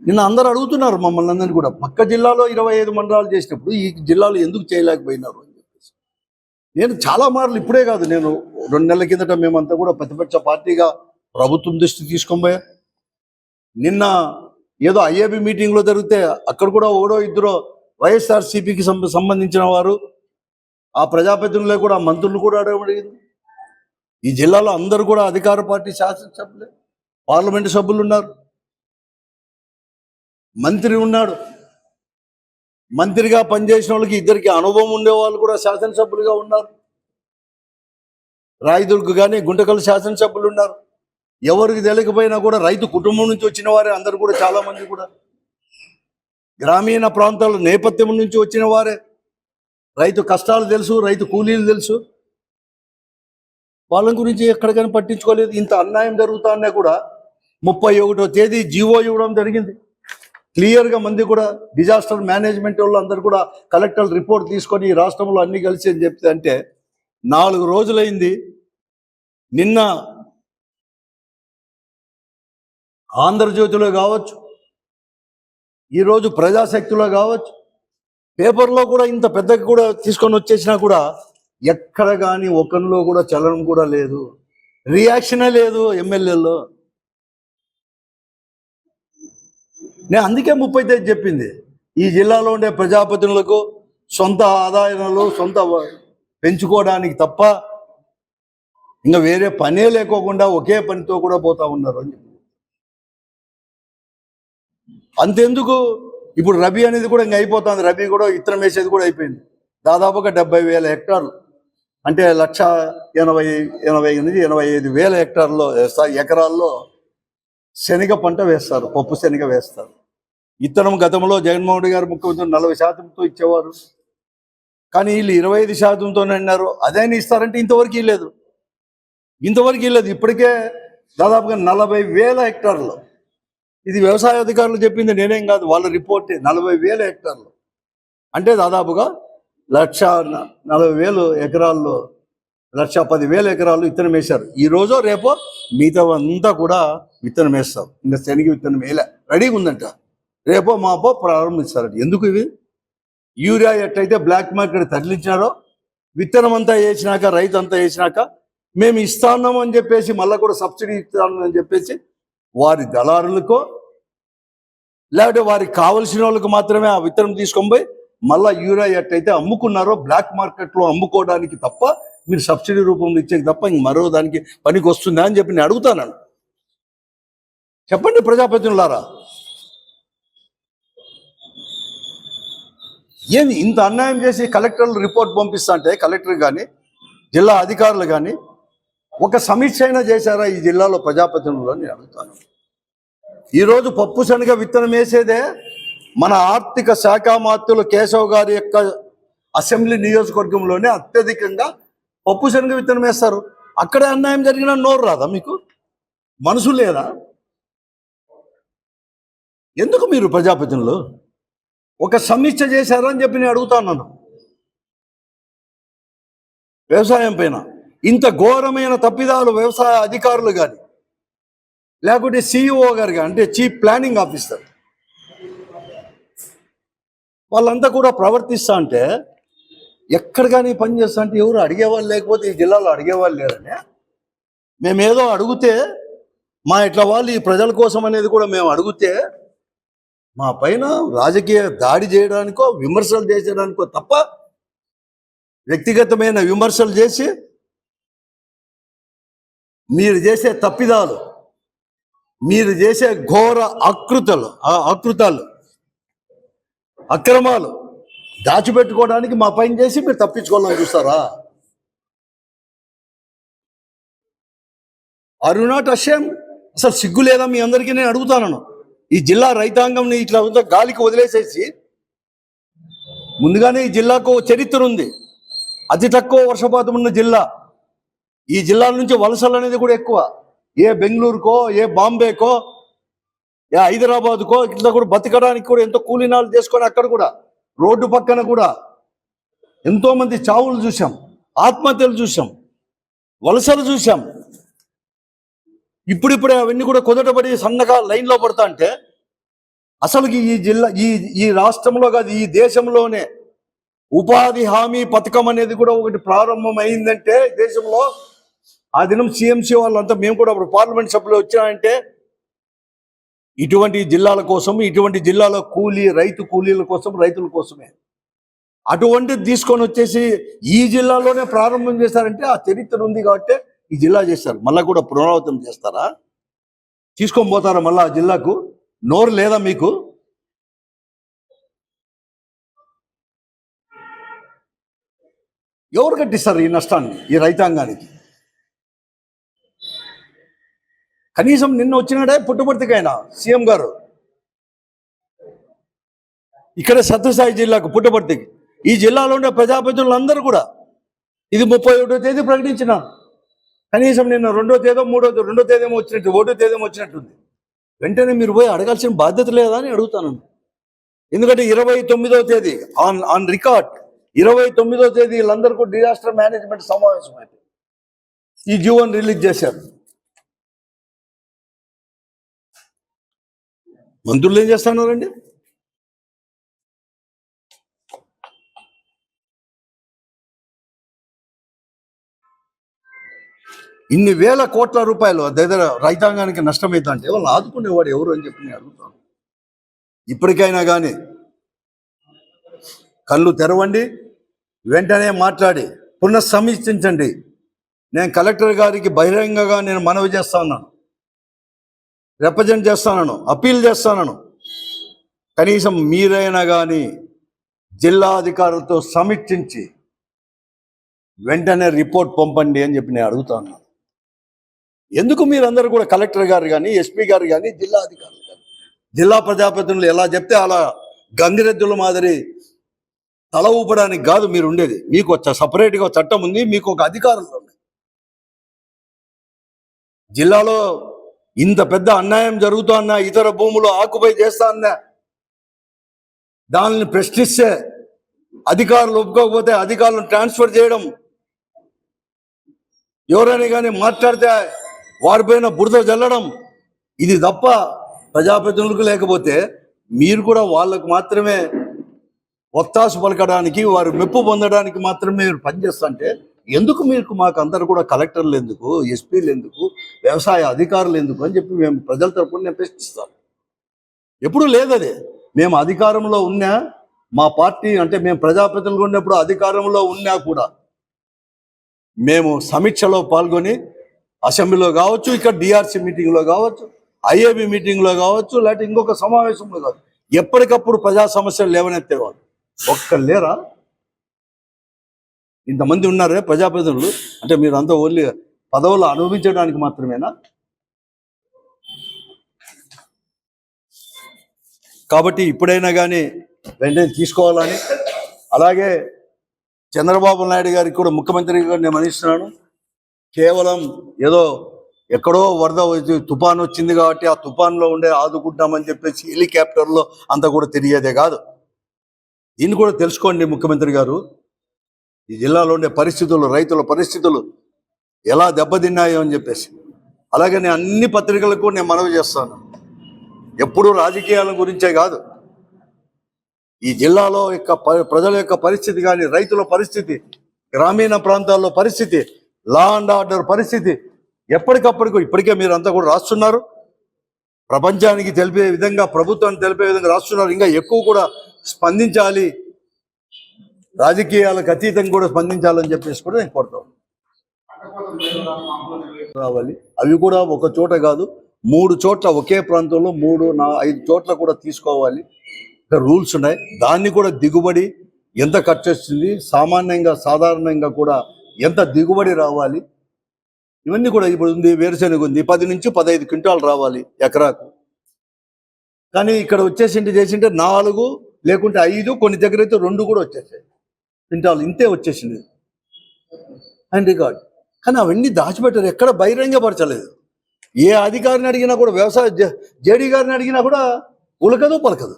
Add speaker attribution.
Speaker 1: నిన్న అందరూ అడుగుతున్నారు మమ్మల్ని అందరినీ కూడా, పక్క జిల్లాలో 25 మండలాలు చేసినప్పుడు ఈ జిల్లాలో ఎందుకు చేయలేకపోయినారు అని చెప్పేసి. నేను చాలా మార్లు, ఇప్పుడే కాదు, నేను 2 నెలల కిందట మేమంతా కూడా ప్రతిపక్ష పార్టీగా ప్రభుత్వం దృష్టి తీసుకొని పోయా. నిన్న ఏదో ఐఏబీ మీటింగ్లో జరిగితే అక్కడ కూడా ఓడో ఇద్దరో వైఎస్ఆర్సీపీకి సంబంధించిన వారు, ఆ ప్రజాప్రతినిధులే కూడా, మంత్రులు కూడా అడగబడింది. ఈ జిల్లాలో అందరూ కూడా అధికార పార్టీ శాసనసభ్యులే, పార్లమెంటు సభ్యులు ఉన్నారు, మంత్రి ఉన్నాడు. మంత్రిగా పనిచేసిన వాళ్ళకి ఇద్దరికి అనుభవం ఉండే వాళ్ళు కూడా శాసనసభ్యులుగా ఉన్నారు. రాయదుర్గ్ కానీ గుంటకల్ శాసనసభ్యులు ఉన్నారు. ఎవరికి తెలియకపోయినా కూడా రైతు కుటుంబం నుంచి వచ్చిన వారే అందరు కూడా, చాలా మంది కూడా గ్రామీణ ప్రాంతాల నేపథ్యం నుంచి వచ్చిన వారే. రైతు కష్టాలు తెలుసు, రైతు కూలీలు తెలుసు. వాళ్ళ గురించి ఎక్కడికైనా పట్టించుకోలేదు. ఇంత అన్యాయం జరుగుతానే కూడా 31వ తేదీ జీవో ఇవ్వడం జరిగింది. క్లియర్గా మంది కూడా డిజాస్టర్ మేనేజ్మెంట్ వాళ్ళు అందరు కూడా కలెక్టర్ రిపోర్ట్ తీసుకొని ఈ రాష్ట్రంలో అన్ని కలిసి అని చెప్తే, అంటే 4 రోజులైంది. నిన్న ఆంధ్రజ్యోతిలో కావచ్చు, ఈరోజు ప్రజాశక్తిలో కావచ్చు, పేపర్లో కూడా ఇంత పెద్దగా కూడా తీసుకొని వచ్చేసినా కూడా ఎక్కడ కానీ ఒకరిలో కూడా చలనం కూడా లేదు, రియాక్షనే లేదు ఎమ్మెల్యేలో. నేను అందుకే 30 తేదీ చెప్పింది, ఈ జిల్లాలో ఉండే ప్రజాప్రతినిధులకు సొంత ఆదాయాలు సొంత పెంచుకోవడానికి తప్ప ఇంకా వేరే పనే లేకోకుండా ఒకే పనితో కూడా పోతా ఉన్నారు అని చెప్పి. అంతెందుకు, ఇప్పుడు రబీ అనేది కూడా ఇంకా అయిపోతుంది. రబీ కూడా విత్తనం వేసేది కూడా అయిపోయింది. దాదాపుగా 70,000 హెక్టార్లు, అంటే 1,80,000-85,000 హెక్టార్లో ఎకరాల్లో శనగ పంట వేస్తారు, పప్పు శనగ వేస్తారు. విత్తనం గతంలో జగన్మోహన్ రెడ్డి గారు ముఖ్యమంత్రి 40%తో ఇచ్చేవారు, కానీ వీళ్ళు 25%తోనే అన్నారు. అదైనా ఇస్తారంటే ఇంతవరకు ఇవ్వలేదు. ఇప్పటికే దాదాపుగా 40,000 హెక్టార్లు. ఇది వ్యవసాయ అధికారులు చెప్పింది, నేనేం కాదు, వాళ్ళ రిపోర్టే. 40,000 హెక్టార్లు అంటే దాదాపుగా 1,40,000 ఎకరాల్లో 1,10,000 ఎకరాలు విత్తనం వేశారు. ఈరోజు రేపో మిగతా అంతా కూడా విత్తనం వేస్తారు. ఇంకా శనగ విత్తనం వేయలే, రెడీగా ఉందంట. రేపో మాపో ప్రారంభిస్తారట. ఎందుకు ఇవి? యూరియా ఎట్టయితే బ్లాక్ మార్కెట్ తగిలించినారో, విత్తనం అంతా వేసినాక, రైతు అంతా వేసినాక మేము ఇస్తాన్నాం అని చెప్పేసి, మళ్ళీ కూడా సబ్సిడీ ఇస్తాను అని చెప్పేసి వారి దళారులకో లేకపోతే వారికి కావలసిన వాళ్ళకు మాత్రమే ఆ విత్తనం తీసుకొని పోయి మళ్ళీ యూరియా ఎట్టయితే అమ్ముకున్నారో బ్లాక్ మార్కెట్లో అమ్ముకోవడానికి తప్ప, మీరు సబ్సిడీ రూపంలో ఇచ్చేది తప్ప ఇంక మరో దానికి పనికి వస్తుందా అని చెప్పి నేను అడుగుతాను. చెప్పండి ప్రజాప్రతినిధులారా, ఏంది ఇంత అన్యాయం చేసి కలెక్టర్లు రిపోర్ట్ పంపిస్తా అంటే, కలెక్టర్ కానీ జిల్లా అధికారులు కానీ ఒక సమీక్ష అయినా చేశారా ఈ జిల్లాలో ప్రజాప్రతినిధులు అని అడుగుతాను. ఈరోజు పప్పు శనగ విత్తనం వేసేదే మన ఆర్థిక శాఖ మంత్రులు కేశవ్ గారి యొక్క అసెంబ్లీ నియోజకవర్గంలోనే అత్యధికంగా పప్పు శనగ విత్తనం వేస్తారు. అక్కడే అన్యాయం జరిగిన నోరు రాదా మీకు? మనసు లేదా? ఎందుకు మీరు ప్రజాప్రతినిధులు ఒక సమీక్ష చేశారా అని చెప్పి నేను అడుగుతాను. వ్యవసాయం పైన ఇంత ఘోరమైన తప్పిదాలు వ్యవసాయ అధికారులు కానీ లేకుంటే సిఇఓ గారు కానీ, అంటే చీఫ్ ప్లానింగ్ ఆఫీసర్, వాళ్ళంతా కూడా ప్రవర్తిస్తా అంటే ఎక్కడ కానీ పని చేస్తా అంటే ఎవరు అడిగేవాళ్ళు లేకపోతే ఈ జిల్లాలో అడిగేవాళ్ళు లేరని, మేమేదో అడిగితే మా ఇట్లా వాళ్ళు ఈ ప్రజల కోసం అనేది కూడా మేము అడిగితే మా పైన రాజకీయ దాడి చేయడానికో విమర్శలు చేసేదానికో తప్ప, వ్యక్తిగతమైన విమర్శలు చేసి మీరు చేసే తప్పిదాలు, మీరు చేసే ఘోర ఆకృతాలు అక్రమాలు దాచిపెట్టుకోవడానికి మా పైన చేసి మీరు తప్పించుకోవాలని చూస్తారా? Are you not ashamed? అసలు సిగ్గు లేదా మీ అందరికీ? నేను అడుగుతాను. ఈ జిల్లా రైతాంగంని ఇట్లా గాలికి వదిలేసేసి, ముందుగానే ఈ జిల్లాకు చరిత్ర ఉంది, అతి తక్కువ వర్షపాతం ఉన్న జిల్లా. ఈ జిల్లాల నుంచి వలసలు అనేది కూడా ఎక్కువ. ఏ బెంగళూరుకో, ఏ బాంబేకో, ఏ హైదరాబాద్కో ఇట్లా కూడా బతకడానికి కూడా ఎంతో కూలీనాలు చేసుకొని అక్కడ కూడా రోడ్డు పక్కన కూడా ఎంతోమంది చావులు చూసాం, ఆత్మహత్యలు చూసాం, వలసలు చూసాం. ఇప్పుడిప్పుడే అవన్నీ కూడా కుదటపడి సన్నగా లైన్లో పడతా అంటే అసలు ఈ జిల్లా ఈ రాష్ట్రంలో కాదు, ఈ దేశంలోనే ఉపాధి హామీ పథకం అనేది కూడా ఒకటి ప్రారంభం అయిందంటే దేశంలో, ఆ దినం సిఎంసి వాళ్ళంతా మేము కూడా అప్పుడు పార్లమెంట్ సభ్యులు వచ్చామంటే ఇటువంటి జిల్లాల కోసం, ఇటువంటి జిల్లాల రైతు కూలీల కోసం, రైతుల కోసమే అటువంటిది తీసుకొని వచ్చేసి ఈ జిల్లాలోనే ప్రారంభం చేశారంటే ఆ చరిత్ర ఉంది కాబట్టి ఈ జిల్లా చేశారు. మళ్ళా కూడా పునరావృతం చేస్తారా? తీసుకొని పోతారా మళ్ళా ఆ జిల్లాకు? నోరు లేదా మీకు? ఎవరు కట్టిస్తారు ఈ నష్టాన్ని ఈ రైతాంగానికి? కనీసం నిన్న వచ్చినాడే పుట్టపర్తికైనా సీఎం గారు ఇక్కడ సత్యసాయి జిల్లాకు, పుట్టపర్తికి, ఈ జిల్లాలో ఉండే ప్రజాప్రతినిధులందరూ కూడా ఇది 31వ తేదీ ప్రకటించిన, కనీసం నిన్న 2వ తేదీ 2వ తేదీ ఏమో వచ్చినట్టు, 1వ తేదీ ఏమో వచ్చినట్టుంది. వెంటనే మీరు పోయి అడగాల్సిన బాధ్యత లేదా అని అడుగుతాను. ఎందుకంటే 29వ తేదీ ఆన్ రికార్డ్, 29వ తేదీ వీళ్ళందరికీ డిజాస్టర్ మేనేజ్మెంట్ సమావేశం అయితే ఈ జీవోని రిలీజ్ చేశారు. మంత్రులు ఏం చేస్తున్నారండి? ఇన్ని వేల కోట్ల రూపాయలు దగ్గర రైతాంగానికి నష్టమైతే అంటే వాళ్ళు ఆదుకునేవాడు ఎవరు అని చెప్పి నేను అడుగుతాను. ఇప్పటికైనా కానీ కళ్ళు తెరవండి, వెంటనే మాట్లాడి పునఃసమీక్షించండి. నేను కలెక్టర్ గారికి బహిరంగంగా నేను మనవి చేస్తా ఉన్నాను, రిప్రజెంట్ చేస్తాను, అప్పీల్ చేస్తాను. కనీసం మీరైనా కానీ జిల్లా అధికారులతో సమీక్షించి వెంటనే రిపోర్ట్ పంపండి అని చెప్పి నేను అడుగుతాను. ఎందుకు మీరందరూ కూడా కలెక్టర్ గారు కానీ, ఎస్పీ గారు కానీ, జిల్లా అధికారులు కానీ, జిల్లా ప్రజాప్రతినిధులు ఎలా చెప్తే అలా గంగిరెద్దుల మాదిరి తల ఊపడానికి కాదు మీరు ఉండేది. మీకు సపరేట్గా చట్టం ఉంది, మీకు ఒక అధికారులు ఉన్నాయి. జిల్లాలో ఇంత పెద్ద అన్యాయం జరుగుతున్నా, ఇతర భూములు ఆక్యుపై చేస్తాన్నా, దానిని ప్రశ్నిస్తే అధికారులు ఒప్పుకోకపోతే అధికారులను ట్రాన్స్ఫర్ చేయడం, ఎవరైనా కానీ మాట్లాడితే వారిపైన బురద జల్లడం, ఇది తప్ప ప్రజాప్రతినిధులకు లేకపోతే మీరు కూడా వాళ్ళకు మాత్రమే ఒత్తాసు పలకడానికి, వారు మెప్పు పొందడానికి మాత్రమే మీరు పనిచేస్తుంటే ఎందుకు మీకు మాకు అందరు కూడా కలెక్టర్లు ఎందుకు, ఎస్పీలు ఎందుకు, వ్యవసాయ అధికారులు ఎందుకు అని చెప్పి మేము ప్రజల తరపున నేను ప్రశ్నిస్తాను. ఎప్పుడు లేదది. మేము అధికారంలో ఉన్నా, మా పార్టీ అంటే మేము ప్రజాప్రతినిధులు ఉన్నప్పుడు అధికారంలో ఉన్నా కూడా మేము సమీక్షలో పాల్గొని అసెంబ్లీలో కావచ్చు, ఇక్కడ డిఆర్సీ మీటింగ్లో కావచ్చు, ఐఏబీ మీటింగ్లో కావచ్చు, లేకపోతే ఇంకొక సమావేశంలో కావచ్చు, ఎప్పటికప్పుడు ప్రజా సమస్యలు లేవనెత్తేవాళ్ళు. ఒక్కరు లేరా? ఇంతమంది ఉన్నారే ప్రజాప్రతినిధులు. అంటే మీరు అంతా ఓన్లీ పదవులు అనుభవించడానికి మాత్రమేనా? కాబట్టి ఇప్పుడైనా కానీ వెంటనే తీసుకోవాలని, అలాగే చంద్రబాబు నాయుడు గారికి కూడా, ముఖ్యమంత్రి గారు నేను మనిస్తున్నాను, కేవలం ఏదో ఎక్కడో వరద తుఫాను వచ్చింది కాబట్టి ఆ తుఫాన్లో ఉండే ఆదుకుంటామని చెప్పేసి హెలికాప్టర్లో అంతా కూడా తిరిగేదే కాదు. దీన్ని కూడా తెలుసుకోండి ముఖ్యమంత్రి గారు. ఈ జిల్లాలో ఉండే పరిస్థితులు, రైతుల పరిస్థితులు ఎలా దెబ్బతిన్నాయో అని చెప్పేసి. అలాగే నేను అన్ని పత్రికలకు నేను మనవి చేస్తాను, ఎప్పుడూ రాజకీయాల గురించే కాదు, ఈ జిల్లాలో ప్రజల యొక్క పరిస్థితి కానీ, రైతుల పరిస్థితి, గ్రామీణ ప్రాంతాల్లో పరిస్థితి, లా అండ్ ఆర్డర్ పరిస్థితి ఎప్పటికప్పటికి ఇప్పటికే మీరు అంతా కూడా రాస్తున్నారు. ప్రపంచానికి తెలిపే విధంగా, ప్రభుత్వానికి తెలిపే విధంగా రాస్తున్నారు. ఇంకా ఎక్కువ కూడా స్పందించాలి, రాజకీయాలకు అతీతంగా కూడా స్పందించాలని చెప్పేసి కూడా నేను కోరుతాను. రావాలి, అవి కూడా ఒక చోట కాదు, 3 చోట్ల ఒకే ప్రాంతంలో 3-5 చోట్ల కూడా తీసుకోవాలి. రూల్స్ ఉన్నాయి. దాన్ని కూడా దిగుబడి ఎంత ఖర్చు వస్తుంది, సాధారణంగా కూడా ఎంత దిగుబడి రావాలి, ఇవన్నీ కూడా. ఇప్పుడు ఉంది వేరుశెనగ ఉంది, 10 నుంచి 15 క్వింటాలు రావాలి ఎకరాకు. కానీ ఇక్కడ చేసింటే 4 లేకుంటే 5, కొన్ని దగ్గర అయితే 2 కూడా వచ్చేసాయి క్వింటాలు, ఇంతే వచ్చేసింది అండ్ రికార్డ్. కానీ అవన్నీ దాచిపెట్టారు, ఎక్కడ బహిరంగపరచలేదు. ఏ అధికారిని అడిగినా కూడా, వ్యవసాయ జేడీ గారిని అడిగినా కూడా ఉలకదు పలకదు.